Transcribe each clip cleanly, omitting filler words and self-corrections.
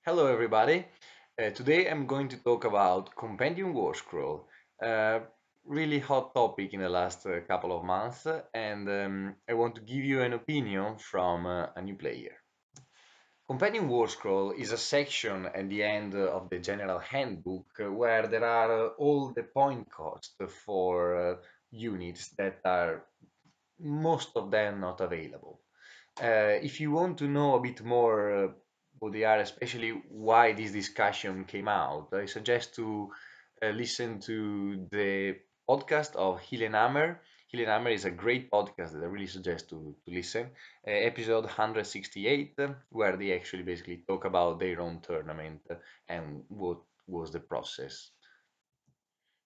Hello everybody. Today I'm going to talk about Compendium Warscroll, a really hot topic in the last couple of months, and I want to give you an opinion from a new player. Compendium Warscroll is a section at the end of the general handbook where there are all the point costs for units that are most of them not available. If you want to know a bit more what they are, especially why this discussion came out, I suggest to listen to the podcast of Heelanhammer. Heelanhammer is a great podcast that I really suggest to listen. Episode 168, where they actually basically talk about their own tournament and what was the process.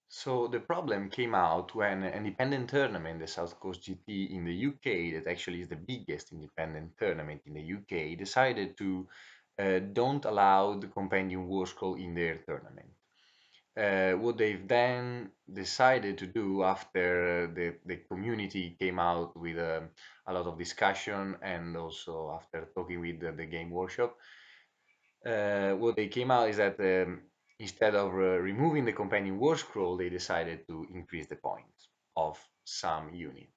So the problem came out when an independent tournament, the South Coast GT in the UK, that actually is the biggest independent tournament in the UK, decided to don't allow the Compendium Warscroll in their tournament. What they've then decided to do after the community came out with a lot of discussion and also after talking with the game workshop, what they came out is that instead of removing the companion war scroll, they decided to increase the points of some unit.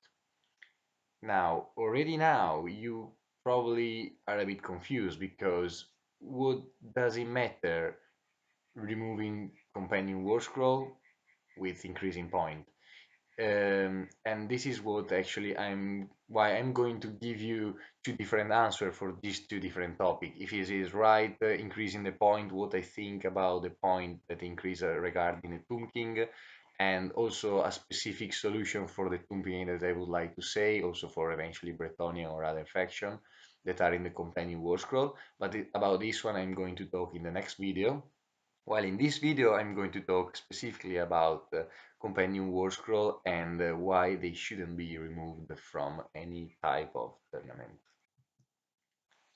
Now, already now, you probably are a bit confused because what does it matter removing companion war scroll with increasing point? And this is what actually I'm going to give you two different answers for these two different topics. If it is right, increasing the point, what I think about the point that increase regarding the Tomb King, and also a specific solution for the Tomb King that I would like to say, also for eventually Bretonnian or other faction that are in the Companion War Scroll. But about this one, I'm going to talk in the next video. While in this video, I'm going to talk specifically about Companion War Scroll and why they shouldn't be removed from any type of tournament.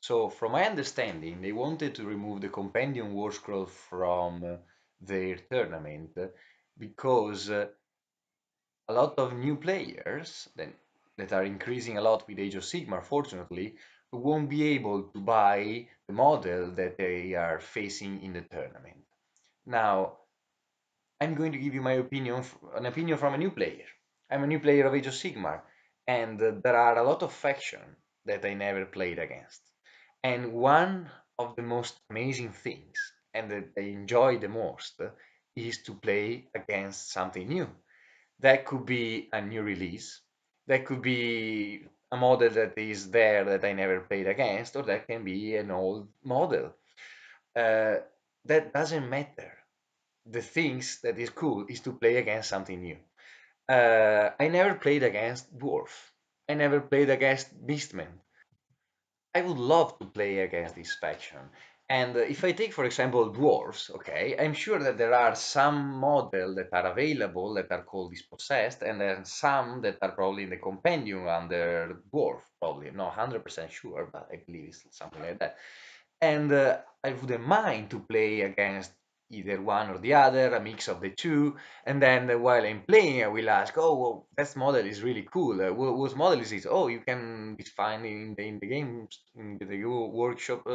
So, from my understanding, they wanted to remove the Companion War Scroll from their tournament because a lot of new players that are increasing a lot with Age of Sigmar, fortunately, won't be able to buy the model that they are facing in the tournament. Now, I'm going to give you my opinion, an opinion from a new player. I'm a new player of Age of Sigmar, and there are a lot of factions that I never played against. And one of the most amazing things, and that I enjoy the most, is to play against something new. That could be a new release, that could be a model that is there that I never played against, or that can be an old model. Uh, that doesn't matter. The things that is cool is to play against something new. I never played against Dwarf. I never played against Beastmen. I would love to play against this faction. And if I take, for example, dwarves, okay, I'm sure that there are some models that are available that are called dispossessed, and then some that are probably in the compendium under dwarf, probably. I'm not 100% sure, but I believe it's something like that. And I wouldn't mind to play against either one or the other, a mix of the two. And then while I'm playing, I will ask, oh, well, that model is really cool. What model is this? Oh, you can find it in the game, in the workshop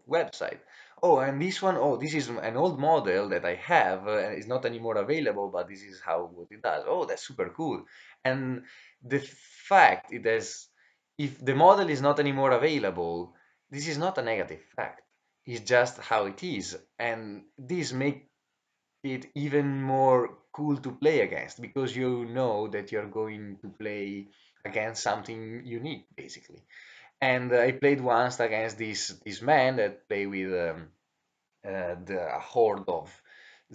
website. Oh, and this one, oh, this is an old model that I have. It's not anymore available, but this is how what it does. Oh, that's super cool. And the fact it is, if the model is not anymore available, this is not a negative fact. It's just how it is. And this makes it even more cool to play against because you know that you're going to play against something unique, basically. And I played once against this man that play with a horde of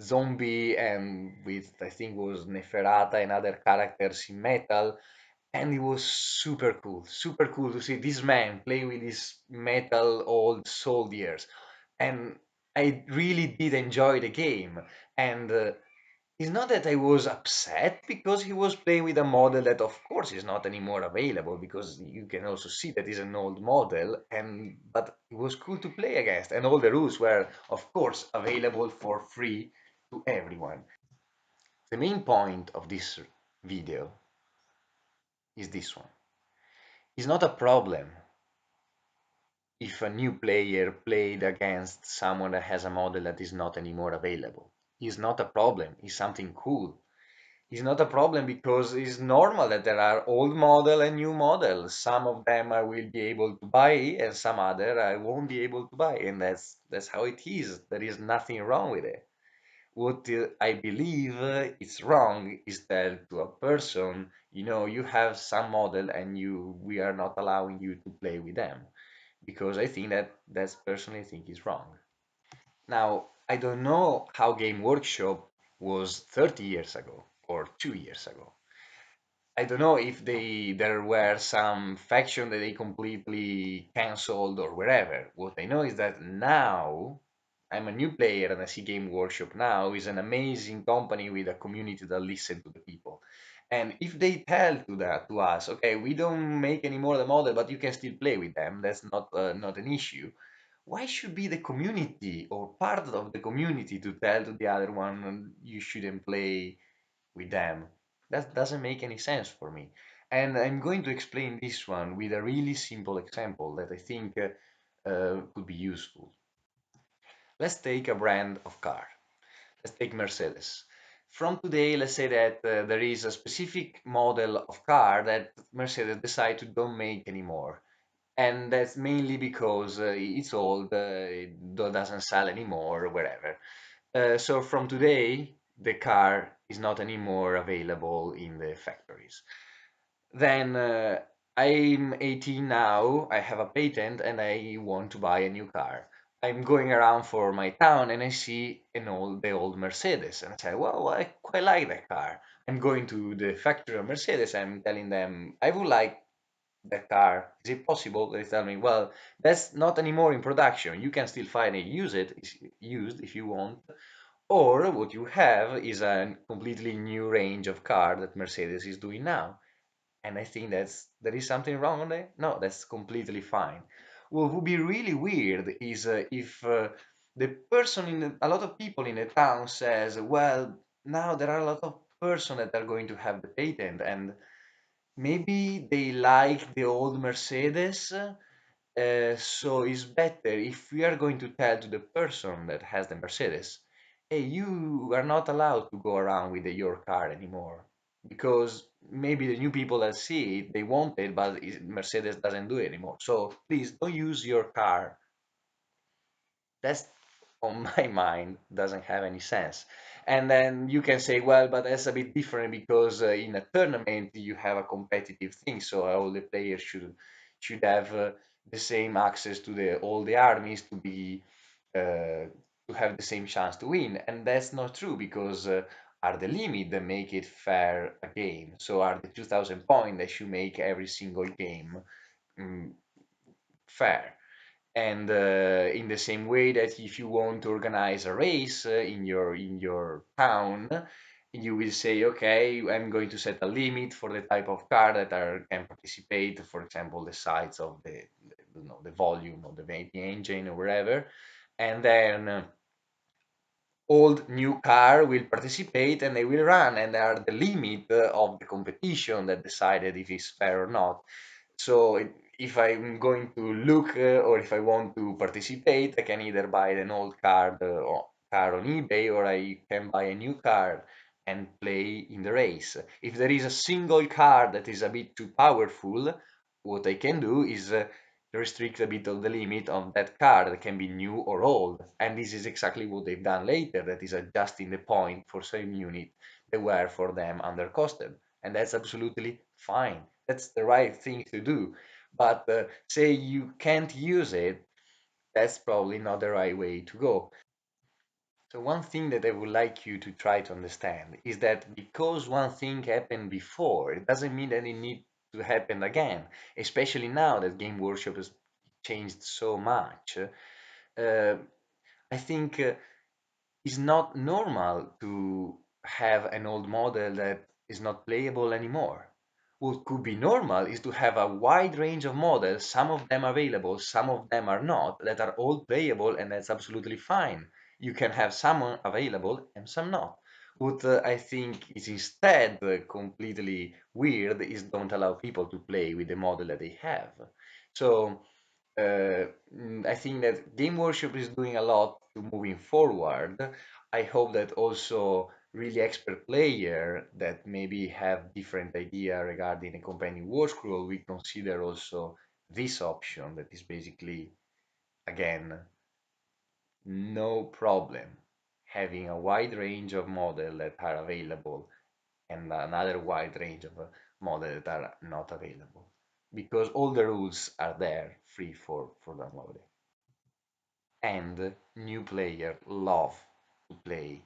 zombie and with I think was Neferata and other characters in metal, and it was super cool to see this man play with his metal old soldiers, and I really did enjoy the game. And it's not that I was upset because he was playing with a model that of course is not anymore available, because you can also see that is an old model, and but it was cool to play against, and all the rules were of course available for free to everyone. The main point of this video is this one. It's not a problem if if a new player played against someone that has a model that is not anymore available. It's not a problem, it's something cool. It's not a problem because it's normal that there are old model and new models. Some of them I will be able to buy and some other I won't be able to buy. And that's how it is. There is nothing wrong with it. What I believe is wrong is that to a person, you have some model and we are not allowing you to play with them because I think that's personally think is wrong. Now, I don't know how Game Workshop was 30 years ago or 2 years ago. I don't know if there were some faction that they completely canceled or wherever. What I know is that now I'm a new player and I see Game Workshop now is an amazing company with a community that listen to the people. And if they tell to us, okay, we don't make any more the model, but you can still play with them, that's not an issue. Why should be the community or part of the community to tell to the other one you shouldn't play with them? That doesn't make any sense for me. And I'm going to explain this one with a really simple example that I think could be useful. Let's take a brand of car. Let's take Mercedes. From today, let's say that there is a specific model of car that Mercedes decide to don't make anymore. And that's mainly because it's old, it doesn't sell anymore, or whatever. So from today, the car is not anymore available in the factories. Then I'm 18 now, I have a patent and I want to buy a new car. I'm going around for my town and I see the old Mercedes and I say, well, I quite like that car. I'm going to the factory of Mercedes. I'm telling them I would like that car. Is it possible? They tell me, well, that's not anymore in production. You can still find it, used if you want. Or what you have is a completely new range of car that Mercedes is doing now. And I think there is something wrong on it. No, that's completely fine. What would be really weird is if the person a lot of people in the town says, well, now there are a lot of person that are going to have the patent, and maybe they like the old Mercedes, so it's better if we are going to tell to the person that has the Mercedes, hey, you are not allowed to go around with your car anymore. Because maybe the new people that see it, they want it, but Mercedes doesn't do it anymore. So please don't use your car. That's on my mind doesn't have any sense. And then you can say, well, but that's a bit different because in a tournament you have a competitive thing, so all the players should have the same access to the all the armies to have the same chance to win. And that's not true because are the limit that make it fair a game. So are the 2,000 points that should make every single game mm, fair. And in the same way that if you want to organize a race in your town, you will say, okay, I'm going to set a limit for the type of car that can participate, for example, the size of the volume of the engine or whatever, and then old new car will participate and they will run, and they are the limit of the competition that decided if it's fair or not. So if I'm going to look or if I want to participate, I can either buy an old car on eBay, or I can buy a new car and play in the race. If there is a single car that is a bit too powerful, what I can do is restrict a bit of the limit of that car that can be new or old. And this is exactly what they've done later, that is adjusting the point for some unit that were for them undercosted. And that's absolutely fine. That's the right thing to do. But say you can't use it, that's probably not the right way to go. So one thing that I would like you to try to understand is that because one thing happened before, it doesn't mean that it needs to happen again, especially now that Game Workshop has changed so much. I think it's not normal to have an old model that is not playable anymore. What could be normal is to have a wide range of models, some of them available, some of them are not, that are all playable, and that's absolutely fine. You can have some available and some not. What I think is instead completely weird is don't allow people to play with the model that they have. So I think that Game Workshop is doing a lot to moving forward. I hope that also really expert player that maybe have different idea regarding a companion war scroll, we consider also this option that is basically, again, no problem having a wide range of models that are available and another wide range of models that are not available because all the rules are there free for downloading. And new player love to play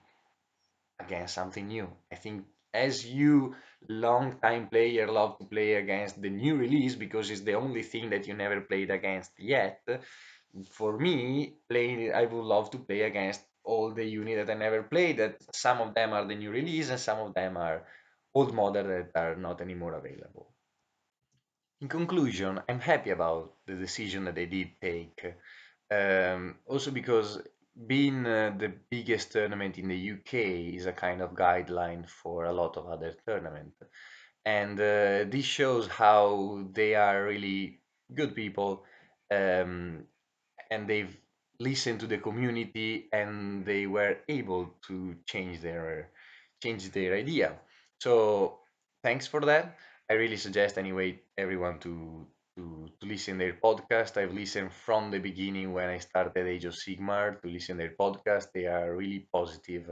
against something new. I think as you long time player love to play against the new release because it's the only thing that you never played against yet. For me, playing I would love to play against all the unit that I never played. That some of them are the new release and some of them are old model that are not anymore available. In conclusion, I'm happy about the decision that they did take. Also because being the biggest tournament in the UK is a kind of guideline for a lot of other tournaments. And this shows how they are really good people, um, and they've listened to the community and they were able to change their idea. So thanks for that. I really suggest anyway everyone to listen their podcast. I've listened from the beginning when I started Age of Sigmar to listen their podcast. They are really positive,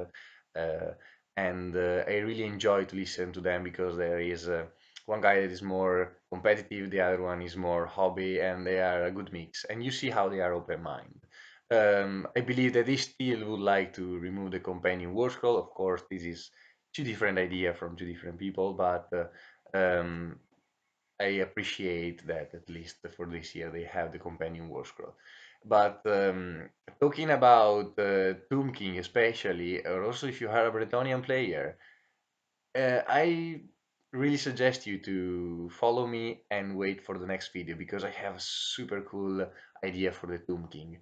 and I really enjoy to listen to them because there is one guy that is more competitive, the other one is more hobby, and they are a good mix. And you see how they are open mind. I believe that they still would like to remove the companion Warscroll. Of course, this is two different ideas from two different people, but I appreciate that at least for this year they have the companion Warscroll. But talking about Tomb King especially, or also if you are a Bretonian player, I really suggest you to follow me and wait for the next video because I have a super cool idea for the Tomb King.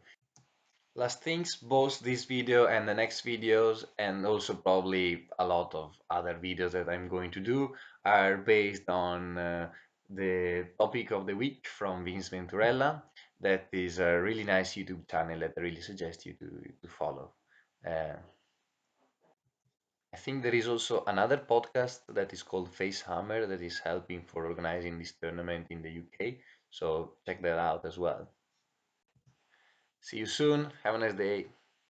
Last things, both this video and the next videos, and also probably a lot of other videos that I'm going to do, are based on the topic of the week from Vince Venturella. That is a really nice YouTube channel that I really suggest you to follow. Uh, I think there is also another podcast that is called Facehammer that is helping for organizing this tournament in the UK. So check that out as well. See you soon. Have a nice day.